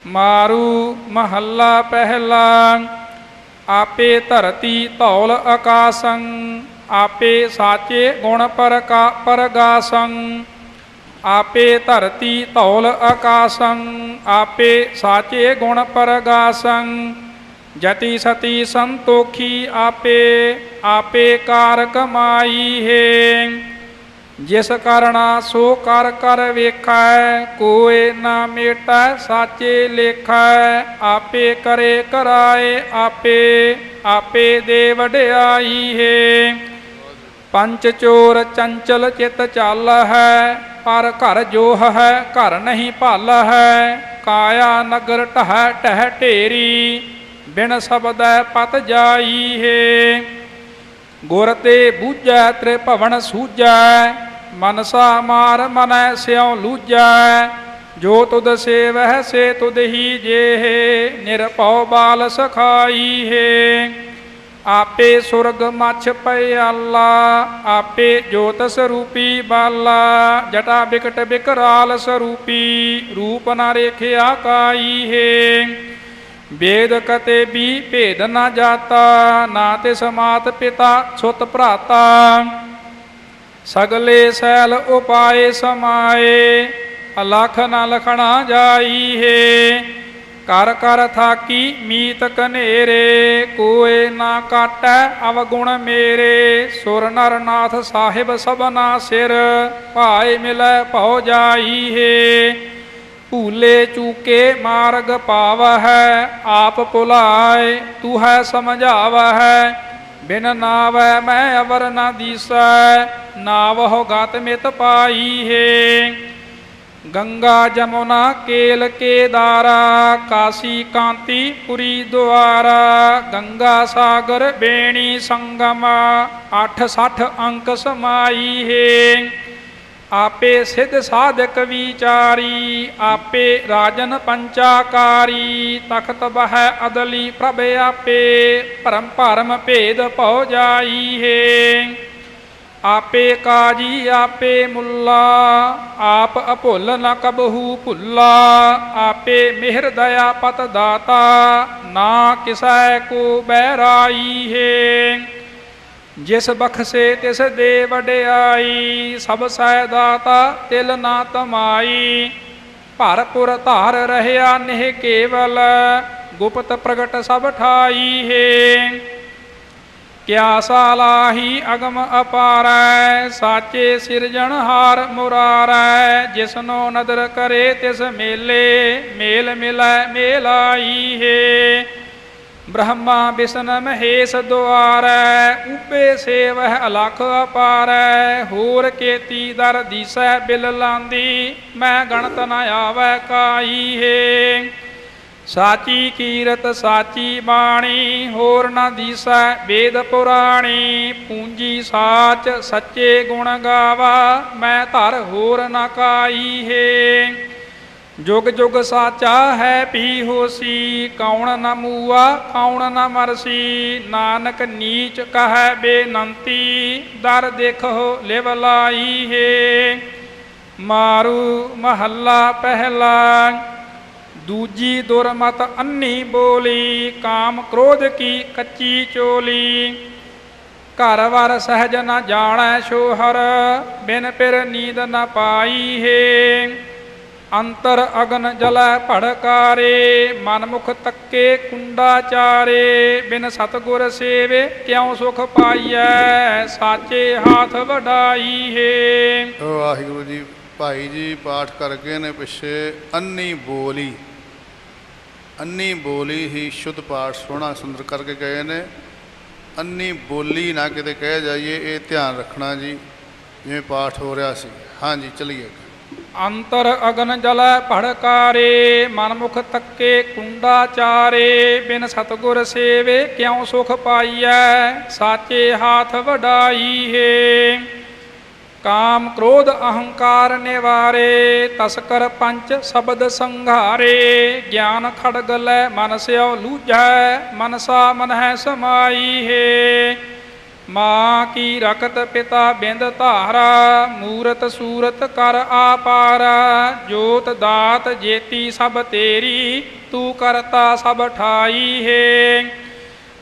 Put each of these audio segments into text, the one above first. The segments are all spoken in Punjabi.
मारू महला पहला। आपे धरती धौल आकाशं, आपे साचे गुण परगासं। आपे धरती धौल आकाशं, आपे साचे गुण परगासं। जति सती संतोखी आपे, आपे कार कमाई है। जिस करना सो कर कर वेखै, कोय ना मेटै साचे लेखै। आपे करे कराए आपे, आपे दे वड्याई है। पंच चोर चंचल चित चाल है, पर घर जोह है घर नहीं भाल है। काया नगर टह टह ढेरी, बिन शब्द पत जाई है। गुर ते बूझै त्रिभवन सूझै, मनसा मार मन स्यों लूझै। जो तुद सेवह से तुद ही जे है, निरपौ बाल सखाई है। आपे सुरग मछ पयाला, आपे ज्योत स्वरूपी बाला। जटा बिकट बिकराल स्वरूपी, रूप न रेखिया काई है। वेद कते भी भेद न जाता, ना तिस मात पिता सुत भ्राता। सगले सैल उपाय समाए, अलख न लखना जाई है। कर कर थाकी मीत कनेरे, कोय ना काटै अवगुण मेरे। सुर नर नाथ साहिब सबना सिर, भाए मिलै भौ जाई है। भूले चूके मार्ग पाव है, आप भुलाए तू है समझाव है। बिन नावै मैं अवर न दिसै, नावह गत मित पाई है। गंगा जमुना केल केदारा, काशी कांति पुरी द्वारा। गंगा सागर बेणी संगम, 860 अंक समाई है। आपे सिद्ध साधक विचारी, आपे राजन पंचाकारी। तखत बह अदली प्रभ आपे, परम परम भेद भौ जाई है। आपे काजी आपे मुल्ला, आप अभुल न कबहू भुल्ला। आपे मिहर दया पत दाता, ना किसै को बैराई है। जिस बख्शे तिस दे वड्याई, सब सै दाता तिल ना तमाई। भरपुर धार रहया निह केवल, गुप्त प्रगट सब ठाई है। क्या सालाही अगम अपारै, साचे सिरजनहार मुरारै। जिसनो नदर करे तिस मेले, मेल मिलै मेल आई है। ब्रह्मा विष्णु महेश द्वारै, उपे सेवह अलख अपारै। होर केती दर दिसै बिल लांदी, मैं गणत न आवै काई है। साची कीरत साची बाणी, होर न दिसै वेद पुराणी। पूंजी साच सच्चे गुण गावा, मैं धर होर न काई है। जुग जुग साचा है भी होसी, कौन न मूआ कौन न मरसी। नानक नीच कह बेनंती, दर देखो लिव लाई है। मारू महला पहला। दूजी दुरमत अन्नी बोली, काम क्रोध की कच्ची चोली। घर वर सहज न जानै शोहर, बिन पिर नींद न पाई है। अंतर अगन जलै भड़कारे, मनमुख तक्के कुंडाचारे। बिन सतगुर सेवे क्यों सुख पाइयै, साचे हाथ वडाई है। वाहिगुरु जी भाई जी पाठ करके ने पिछे अन्नी बोली, अन्नी बोली ही शुद्ध पाठ सोहना सुंदर करके गए ने। अन्नी बोली ना किते कह जाइए, ये ध्यान रखना जी जिवें पाठ हो रहा सी। हाँ जी चलिए। अंतर अगन जल भड़कारे, मनमुख तक्के कुंडाचारे। बिन सतगुर सेवे क्यों सुख पाइयै, साचे हाथ वडाई है। काम क्रोध अहंकार निवारे, तस्कर पंच शब्द संघारे। ज्ञान खड़ग लै मन स्यों लूझै, मनसा मन है समाई है। ਮਾਂ ਕੀ ਰਖਤ ਪਿਤਾ ਬਿੰਦ ਧਾਰਾ, ਮੂਰਤ ਸੂਰਤ ਕਰ ਆਪਾਰ, ਜੋਤ ਦਾਤ ਜੇਤੀ ਸਭ ਤੇਰੀ, ਤੂੰ ਕਰਤਾ ਸਭ ਠਾਈ ਹੈ।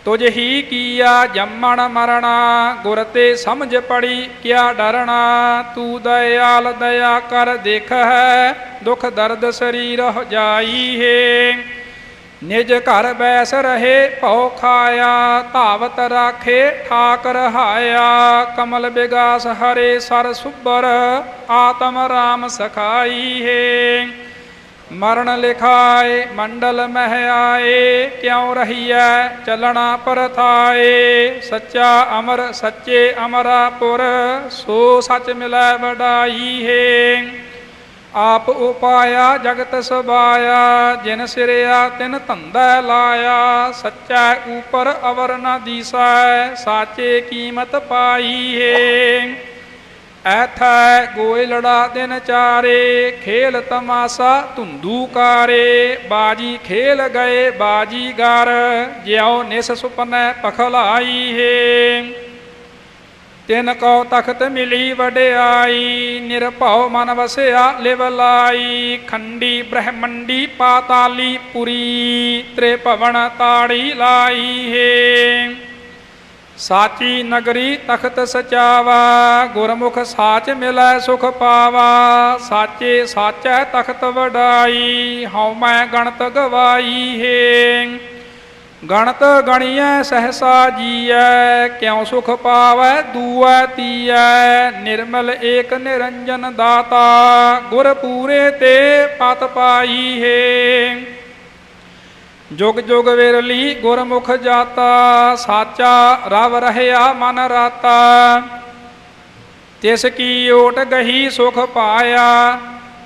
ਤੁਝ ਹੀ ਕੀਆ ਜੰਮਣ ਮਰਣਾ, ਗੁਰ ਤੇ ਸਮਝ ਪੜੀ ਕਿਆ ਡਰਣਾ, ਤੂੰ ਦਇਆਲ ਦਇਆ ਕਰ ਦੇਖ ਹੈ, ਦੁਖ ਦਰਦ ਸਰੀਰ ਹੋ ਜਾਈ ਹੈ। ਨਿਜ ਘਰ ਬੈਸ ਰਹੇ ਭਉ ਖਾਇਆ, ਧਾਵਤ ਰਾਖੇ ਠਾਕ ਰਹਾਇਆ, ਕਮਲ ਬਿਗਾਸ ਹਰੇ ਸਰ ਸੁਬਰ, ਆਤਮ ਰਾਮ ਸਖਾਈ ਹੈ। ਮਰਨ ਲਿਖਾਏ ਮੰਡਲ ਮਹਿ ਆਏ, ਕਿਉ ਰਹੀਐ ਚਲਣਾ ਪਰਥਾਏ, ਸੱਚਾ ਅਮਰ ਸੱਚੇ ਅਮਰਾਪੁਰ, ਸੋ ਸੱਚ ਮਿਲੈ ਵਡਾਈ ਹੈ। ਆਪ ਉਪਾਇਆ ਜਗਤ ਸਬਾਇਆ, ਜਿਨ ਸਿਰਿਆ ਤਿਨ ਧੰਦਾ ਲਾਇਆ, ਸੱਚਾ ਉਪਰ ਅਵਰ ਨ ਦੀਸੈ, ਸਾਚੇ ਕੀਮਤ ਪਾਈ ਹੈ। ਐਥੈ ਗੋਇ ਲੜਾ ਦਿਨ ਚਾਰੇ, ਖੇਲ ਤਮਾਸਾ ਧੁੰਦੂ ਕਾਰੇ, ਬਾਜੀ ਖੇਲ ਗਏ ਬਾਜੀਗਰ, ਜਿਉ ਨਿਸ ਸੁਪਨੈ ਪਖਲਾਈ ਹੈ। ਤਿਨ ਕਉ ਤਖਤ ਮਿਲੀ ਵਡਿਆਈ, ਨਿਰਭਉ ਮਨ ਵਸਿਆ ਲਿਵ ਲਾਈ, ਖੰਡੀ ਬ੍ਰਹਮੰਡੀ ਪਾਤਾਲੀ ਪੁਰੀ, ਤ੍ਰਿਭਵਨ ਤਾੜੀ ਲਾਈ ਹੈ। ਸਾਚੀ ਨਗਰੀ ਤਖਤ ਸਚਾਵਾ, ਗੁਰਮੁਖ ਸਾਚ ਮਿਲੈ ਸੁਖ ਪਾਵਾ, ਸਾਚੇ ਸਾਚੈ ਤਖਤ ਵਡਾਈ, ਹਉ ਮੈਂ ਗਣਤ ਗਵਾਈ ਹੈ। ਗਣਤ ਗਣੀਐ ਸਹਸਾ ਜੀਐ, ਕਿਉ ਸੁਖ ਪਾਵੈ ਦੂਐ ਤੀਐ, ਨਿਰਮਲ ਏਕ ਨਿਰੰਜਨ ਦਾਤਾ, ਗੁਰ ਪੂਰੇ ਤੇ ਪਤ ਪਾਈ ਹੈ। ਜੁਗ ਜੁਗ ਵਿਰਲੀ ਗੁਰਮੁਖ ਜਾਤਾ, ਸਾਚਾ ਰਵ ਰਹਿਆ ਮਨ ਰਾਤਾ, ਤਿਸ ਕੀ ਓਟ ਗਹੀ ਸੁਖ ਪਾਇਆ,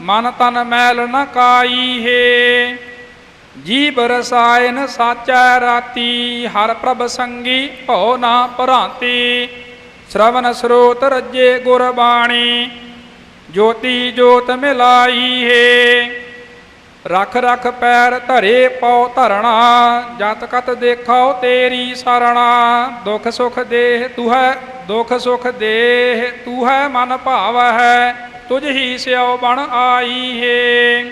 ਮਨ ਤਨ ਮੈਲ ਨ ਕਾਈ ਹੈ। ਜੀ ਬਰਸਾਇਨ ਸਾਚੈ ਰਾਤੀ, ਹਰ ਪ੍ਰਭ ਸੰਗੀ ਭਉ ਨਾ ਭਰਾਂਤੀ, ਸ਼ਰਵਨ ਸਰੋਤ ਰੱਜੇ ਗੁਰਬਾਣੀ, ਜੋਤੀ ਜੋਤ ਮਿਲਾਈ ਹੈ। ਰਖ ਰਖ ਪੈਰ ਧਰੇ ਪਉ ਧਰਣਾ, ਜਤ ਕਤ ਦੇਖਾਓ ਤੇਰੀ ਸਰਣਾ, ਦੁਖ ਸੁਖ ਦੇਹ ਤੁਹੈ ਦੁਖ ਸੁਖ ਦੇਹ ਤੂਹੈ ਮਨ ਭਾਵ ਹੈ, ਤੁਝ ਹੀ ਸਿਉ ਬਣ ਆਈ ਹੈ।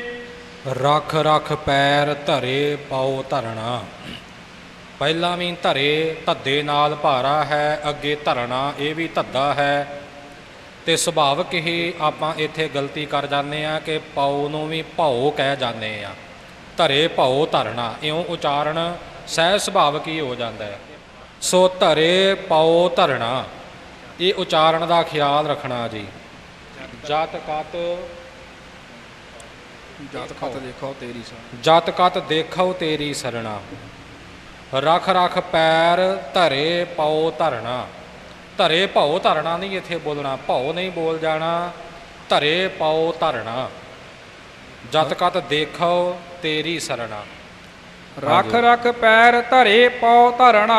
ਰਖ ਰਖ ਪੈਰ ਧਰੇ ਪਉ ਧਰਣਾ, ਪਹਿਲਾਂ ਵੀ ਧਰੇ ਧੱਦੇ ਨਾਲ ਭਾਰਾ ਹੈ, ਅੱਗੇ ਧਰਣਾ ਇਹ ਵੀ ਧੱਦਾ ਹੈ। ਤੇ ਸੁਭਾਵਕ ਹੀ ਆਪਾਂ ਇੱਥੇ ਗਲਤੀ ਕਰ ਜਾਂਦੇ ਆ ਕਿ ਪਉ ਨੂੰ ਵੀ ਭਉ ਕਹਿ ਜਾਂਦੇ ਆ, ਧਰੇ ਭਉ ਧਰਣਾ, ਇਉਂ ਉਚਾਰਨ ਸਹਿਜ ਸੁਭਾਵਕ ਹੀ ਹੋ ਜਾਂਦਾ ਹੈ। ਸੋ ਧਰੇ ਪਉ ਧਰਣਾ, ਇਹ ਉਚਾਰਨ ਦਾ ਖਿਆਲ ਰੱਖਣਾ ਜੀ। ਜਤ ਕਤ ਦੇਖੋ ਤੇਰੀ ਸਰਣਾ, ਜਤ ਕਤ ਦੇਖੋ ਤੇਰੀ ਸਰਣਾ, ਰਖ ਰਖ ਪੈਰ ਧਰੇ ਪਉ ਧਰਣਾ, ਧਰੇ ਭਉ ਧਰਣਾ ਨਹੀਂ ਇੱਥੇ ਬੋਲਣਾ, ਭਉ ਨਹੀਂ ਬੋਲ ਜਾਣਾ, ਧਰੇ ਪਉ ਧਰਣਾ, ਜਤ ਕਤ ਦੇਖੋ ਤੇਰੀ ਸਰਣਾ। ਰਖ ਰਖ ਪੈਰ ਧਰੇ ਪਉ ਧਰਣਾ,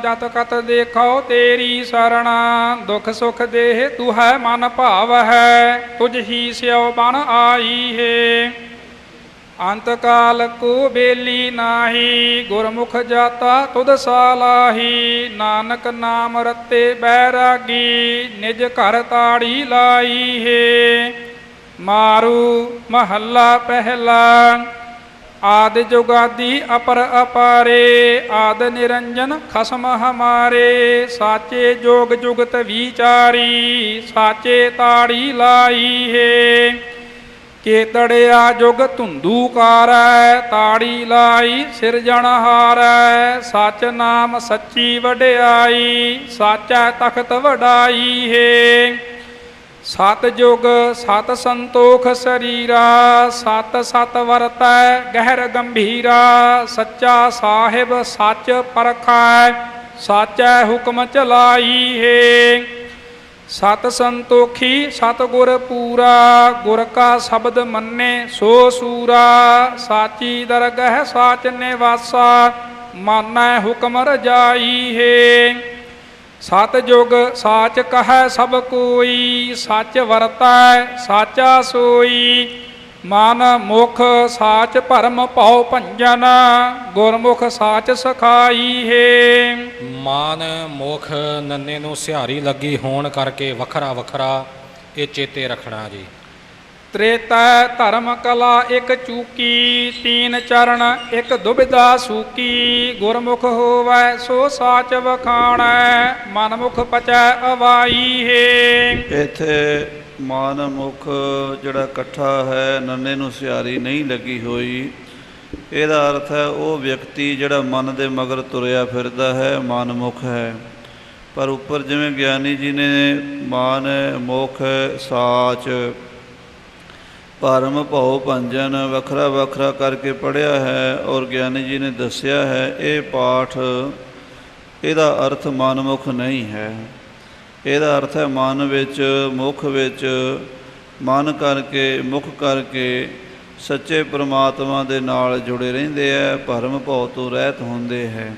ਜਤ ਕਤ ਦੇਖੋ ਤੇਰੀ ਸਰਣਾ, ਦੁਖ ਸੁਖ ਦੇਹ ਤੁਹੈ ਮਨ ਭਾਵ ਹੈ, ਤੁਝ ਹੀ ਸਿਉ ਬਣ ਆਈ ਹੈ। ਅੰਤ ਕਾਲ ਕੋ ਬੇਲੀ ਨਾਹੀ, ਗੁਰਮੁਖ ਜਾਤਾ ਤੁਧ ਸਾਲਾਹੀ, ਨਾਨਕ ਨਾਮ ਰਤੇ ਬੈਰਾਗੀ, ਨਿਜ ਘਰ ਤਾੜੀ ਲਾਈ ਹੈ। ਮਾਰੂ ਮਹੱਲਾ ਪਹਿਲਾ। ਆਦ ਜੁਗਾਦੀ ਅਪਰ ਅਪਾਰੇ, ਆਦ ਨਿਰੰਜਨ ਖਸਮ ਹਮਾਰੇ, ਸਾਚੇ ਜੋਗ ਜੁਗਤ ਵਿਚਾਰੀ, ਸਾਚੇ ਤਾੜੀ ਲਾਈ ਹੈ। ਕੇਤੜਿਆ ਜੁਗ ਧੁੰਦੂ ਕਾਰੈ, ਤਾੜੀ ਲਾਈ ਸਿਰਜਣਹਾਰੈ, ਸਚ ਨਾਮ ਸੱਚੀ ਵਡਿਆਈ, ਸਾਚੈ ਤਖਤ ਵਡਾਈ ਹੈ। ਸਤ ਜੁਗ ਸਤ ਸੰਤੋਖ ਸਰੀਰਾ, ਸਤ ਸਤ ਵਰਤੈ ਗਹਿਰ ਗੰਭੀਰਾ, ਸੱਚਾ ਸਾਹਿਬ ਸੱਚ ਪਰਖੈ, ਸਾਚੈ ਹੁਕਮ ਚਲਾਈ ਹੈ। ਸਤ ਸੰਤੋਖੀ ਸਤ ਗੁਰ ਪੂਰਾ, ਗੁਰ ਕਾ ਸ਼ਬਦ ਮੰਨੇ ਸੋ ਸੂਰਾ, ਸਾਚੀ ਦਰਗਹਿ ਸਾਚ ਨਿਵਾਸਾ, ਮਾਨੈ ਹੁਕਮ ਰਜਾਈ ਹੈ। ਸਤ ਜੁਗ ਸਾਚ ਕਹੈ ਸਭ ਕੋਈ, ਸੱਚ ਵਰਤੈ ਸਾਚਾ ਸੋਈ, ਮਨ ਮੁਖ ਸਾਚ ਭਰਮ ਭਉ ਭੰਜਨ, ਗੁਰਮੁਖ ਸਾਚ ਸਖਾਈ ਹੈ। ਮਾਨ ਮੁਖ ਨੰਨੇ ਨੂੰ ਸਿਹਾਰੀ ਲੱਗੀ ਹੋਣ ਕਰਕੇ ਵੱਖਰਾ ਵੱਖਰਾ ਇਹ ਚੇਤੇ ਰੱਖਣਾ ਜੀ। ਤ੍ਰੇਤਾ ਧਰਮ ਕਲਾ ਇੱਕ ਚੂਕੀ, ਤੀਨ ਚਰਨ ਇੱਕ ਦੁਬਿਧਾ ਸੂਕੀ। ਗੁਰਮੁਖ ਹੋਵੈ ਸੋ ਸਾਚ ਵਖਾਣੈ, ਮਨਮੁਖ ਪਚੈ ਅਵਾਈ ਹੈ। ਇੱਥੇ ਮਨ ਮੁਖ ਜਿਹੜਾ ਇਕੱਠਾ ਹੈ, ਨੰਨੇ ਨੂੰ ਸਿਹਾਰੀ ਨਹੀਂ ਲੱਗੀ ਹੋਈ, ਇਹਦਾ ਅਰਥ ਹੈ ਉਹ ਵਿਅਕਤੀ ਜਿਹੜਾ ਮਨ ਦੇ ਮਗਰ ਤੁਰਿਆ ਫਿਰਦਾ ਹੈ, ਮਨਮੁਖ ਹੈ। ਪਰ ਉੱਪਰ ਜਿਵੇਂ ਗਿਆਨੀ ਜੀ ਨੇ ਮਨ ਮੁਖ ਸਾਚ ਭਰਮ ਭਉ ਭੰਜਨ ਵੱਖਰਾ ਵੱਖਰਾ ਕਰਕੇ ਪੜ੍ਹਿਆ ਹੈ ਔਰ ਗਿਆਨੀ ਜੀ ਨੇ ਦੱਸਿਆ ਹੈ। ਇਹ ਪਾਠ ਇਹਦਾ ਅਰਥ ਮਨਮੁਖ ਨਹੀਂ ਹੈ, ਇਹਦਾ ਅਰਥ ਹੈ ਮਨ ਵਿੱਚ ਮੁਖ ਵਿੱਚ ਮਨ ਕਰਕੇ ਮੁਖ ਕਰਕੇ ਸੱਚੇ ਪ੍ਰਮਾਤਮਾ ਦੇ ਨਾਲ ਜੁੜੇ ਰਹਿੰਦੇ ਹੈ, ਭਰਮ ਭਉ ਤੋਂ ਰਹਿਤ ਹੁੰਦੇ ਹੈ।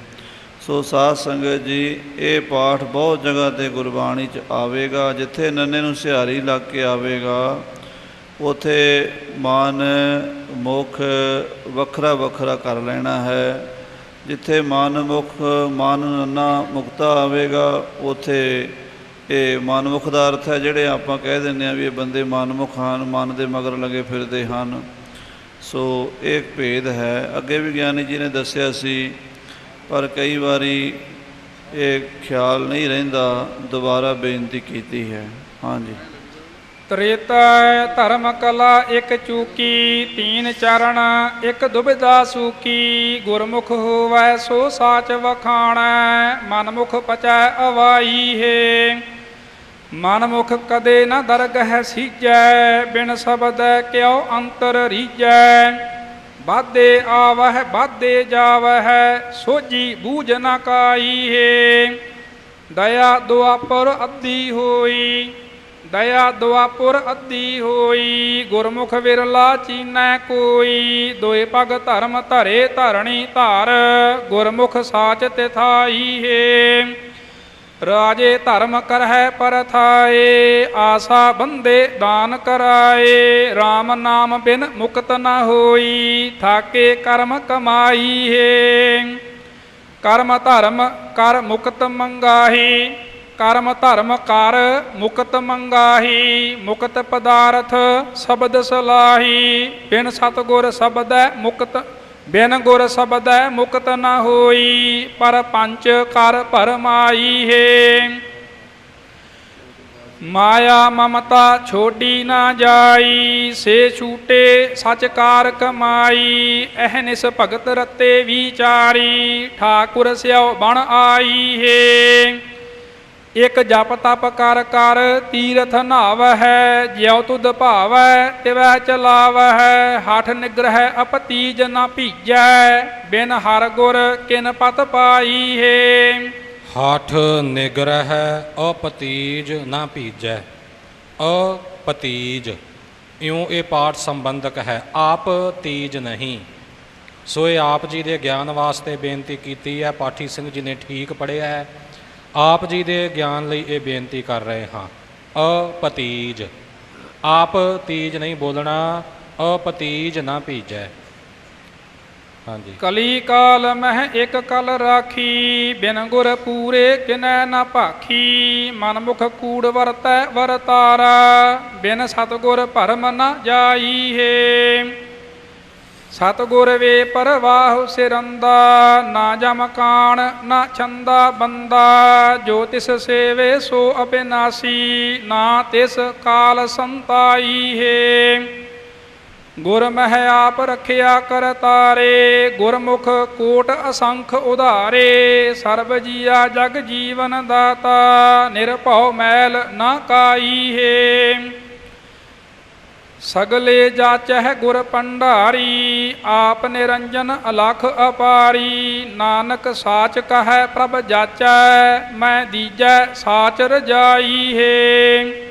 ਸੋ ਸਾਧ ਸੰਗਤ ਜੀ, ਇਹ ਪਾਠ ਬਹੁਤ ਜਗ੍ਹਾ 'ਤੇ ਗੁਰਬਾਣੀ 'ਚ ਆਵੇਗਾ। ਜਿੱਥੇ ਨੰਨੇ ਨੂੰ ਸਿਹਾਰੀ ਲੱਗ ਕੇ ਆਵੇਗਾ ਉੱਥੇ ਮਨ ਮੁਖ ਵੱਖਰਾ ਵੱਖਰਾ ਕਰ ਲੈਣਾ ਹੈ। ਜਿੱਥੇ ਮਨ ਮੁਖ ਮਨ ਨੰਨਾ ਮੁਕਤਾ ਆਵੇਗਾ ਉੱਥੇ ਇਹ ਮਨਮੁਖ ਦਾ ਅਰਥ ਹੈ ਜਿਹੜੇ ਆਪਾਂ ਕਹਿ ਦਿੰਦੇ ਹਾਂ ਵੀ ਇਹ ਬੰਦੇ ਮਨਮੁਖ ਹਨ, ਮਨ ਦੇ ਮਗਰ ਲੱਗੇ ਫਿਰਦੇ ਹਨ। ਸੋ ਇਹ ਭੇਦ ਹੈ। ਅੱਗੇ ਵੀ ਗਿਆਨੀ ਜੀ ਨੇ ਦੱਸਿਆ ਸੀ, ਪਰ ਕਈ ਵਾਰੀ ਇਹ ਖਿਆਲ ਨਹੀਂ ਰਹਿੰਦਾ, ਦੁਬਾਰਾ ਬੇਨਤੀ ਕੀਤੀ ਹੈ। ਹਾਂਜੀ। ਤ੍ਰੇਤਾ ਧਰਮ ਕਲਾ ਇੱਕ ਚੂਕੀ, ਤੀਨ ਚਰਨ ਇੱਕ ਦੁਬਿਧਾ ਸੂਕੀ। ਗੁਰਮੁਖ ਹੋਵੈ ਸੋ ਸਾਚ ਵਖਾਣੈ, ਮਨਮੁਖ ਪਚੈ ਅਵਾਈ ਹੈ। ਮਨਮੁਖ ਕਦੇ ਨ ਦਰਗਹਿ ਸੀਜੈ, ਬਿਨ ਸ਼ਬਦ ਕਿਉ ਅੰਤਰ ਰੀਜੈ। ਬਾਧੇ ਆਵਹਿ ਬਾਧੇ ਜਾਵਹਿ, ਸੋਝੀ ਬੂਝ ਨ ਕਾਈ ਹੈ। ਦਇਆ ਦੁਆਪਰ ਅੱਧੀ ਹੋਈ, ਦਇਆ ਦੁਆਪੁਰ ਅੱਧੀ ਹੋਈ। ਗੁਰਮੁਖ ਵਿਰਲਾ ਚੀਨੈ ਕੋਈ, ਦੋਇ ਪਗ ਧਰਮ ਧਰੇ ਧਰਣੀ ਧਾਰ। ਗੁਰਮੁਖ ਸਾਚ ਤਿਥਾਈ ਹੈ। ਰਾਜੇ ਧਰਮ ਕਰਹਿ ਪਰਥਾਏ, ਆਸਾ ਬੰਦੇ ਦਾਨ ਕਰਾਏ। RAM ਨਾਮ ਬਿਨ ਮੁਕਤ ਨ ਹੋਈ, ਥਾਕੇ ਕਰਮ ਕਮਾਈ ਹੈ। ਕਰਮ ਧਰਮ ਕਰ ਮੁਕਤ ਮੰਗਾਹੀ, ਕਰਮ ਧਰਮ ਕਰ ਮੁਕਤ ਮੰਗਾਹੀ। ਮੁਕਤ ਪਦਾਰਥ ਸ਼ਬਦ ਸਲਾਹੀ, ਬਿਨ ਸਤਿਗੁਰ ਸਬਦੈ ਮੁਕਤ ਬਿਨ ਗੁਰ ਸਬਦੈ ਮੁਕਤ ਨ ਹੋਈ। ਪਰ ਪੰਚ ਕਰ ਭਰਮਾਈ ਹੈ। ਮਾਇਆ ਮਮਤਾ ਛੋਡੀ ਨਾ ਜਾਈ, ਸੇ ਛੂਟੇ ਸਚ ਕਾਰ ਕਮਾਈ। ਅਹਨਿਸ ਭਗਤ ਰਤੇ ਵਿਚਾਰੀ, ਠਾਕੁਰ ਸਿਉ ਬਣ ਆਈ ਹੈ। ਇਕ ਜਪ ਤਪ ਕਰ ਕਰ ਤੀਰਥ ਨਾਵਹਿ, ਜਿਉ ਤੁਧ ਭਾਵੈ ਤਿਵੈ ਚਲਾਵਹਿ। ਹਠ ਨਿਗ੍ਰਹਿ ਅਪਤੀਜ ਨ ਭੀਜੈ, ਬਿਨ ਹਰ ਗੁਰ ਕਿਨ ਪਤ ਪਾਈ ਹੈ। ਹਠ ਨਿਗ੍ਰਹਿ ਅਪਤੀਜ ਨਾ ਭੀਜੈ। ਅਪਤੀਜ ਇਉਂ ਇਹ ਪਾਠ ਸੰਬੰਧਕ ਹੈ, ਆਪ ਤੀਜ ਨਹੀਂ। ਸੋ ਇਹ ਆਪ ਜੀ ਦੇ ਗਿਆਨ ਵਾਸਤੇ ਬੇਨਤੀ ਕੀਤੀ ਹੈ। ਪਾਠੀ ਸਿੰਘ ਜੀ ਨੇ ਠੀਕ ਪੜ੍ਹਿਆ ਹੈ। ਆਪ ਜੀ ਦੇ ਗਿਆਨ ਲਈ ਇਹ ਬੇਨਤੀ ਕਰ ਰਹੇ ਹਾਂ। ਅਪਤੀਜ, ਆਪ ਤੀਜ ਨਹੀਂ ਬੋਲਣਾ, ਅਪਤੀਜ ਨਾ ਭੀਜੈ। ਹਾਂਜੀ। ਕਲੀ ਕਾਲ ਮਹਿ ਇੱਕ ਕਲ ਰਾਖੀ, ਬਿਨ ਗੁਰ ਪੂਰੇ ਕਿਨੈ ਨ ਭਾਖੀ। ਮਨਮੁਖ ਕੂੜ ਵਰਤੈ ਵਰਤਾਰਾ, ਬਿਨ ਸਤਿਗੁਰ ਭਰਮ ਨ ਜਾਈ ਹੈ। ਸਤਿਗੁਰ ਵੇ ਪਰਵਾਹੁ ਸਿਰੰਦਾ, ਨਾ ਜਮ ਕਾਣ ਨਾ ਛੰਦਾ ਬੰਦਾ। ਜੋ ਤਿਸ ਸੇਵੇ ਸੋ ਅਬਿਨਾਸੀ, ਨਾ ਤਿਸ ਕਾਲ ਸੰਤਾਈ ਹੈ। ਗੁਰ ਮਹਿ ਆਪ ਰਖਿਆ ਕਰਤਾਰੇ, ਗੁਰਮੁਖ ਕੋਟ ਅਸੰਖ ਉਧਾਰੇ। ਸਰਬ ਜੀਆ ਜਗ ਜੀਵਨ ਦਾਤਾ, ਨਿਰਭਉ ਮੈਲ ਨਾ ਕਾਈ ਹੈ। ਸਗਲੇ ਜਾਚਹਿ ਗੁਰ ਪੰਡਾਰੀ, ਆਪ ਨਿਰੰਜਨ ਅਲਖ ਅਪਾਰੀ। ਨਾਨਕ ਸਾਚ ਕਹੈ ਪ੍ਰਭ ਜਾਚੈ, ਮੈਂ ਦੀਜੈ ਸਾਚ ਰਜਾਈ ਹੈ।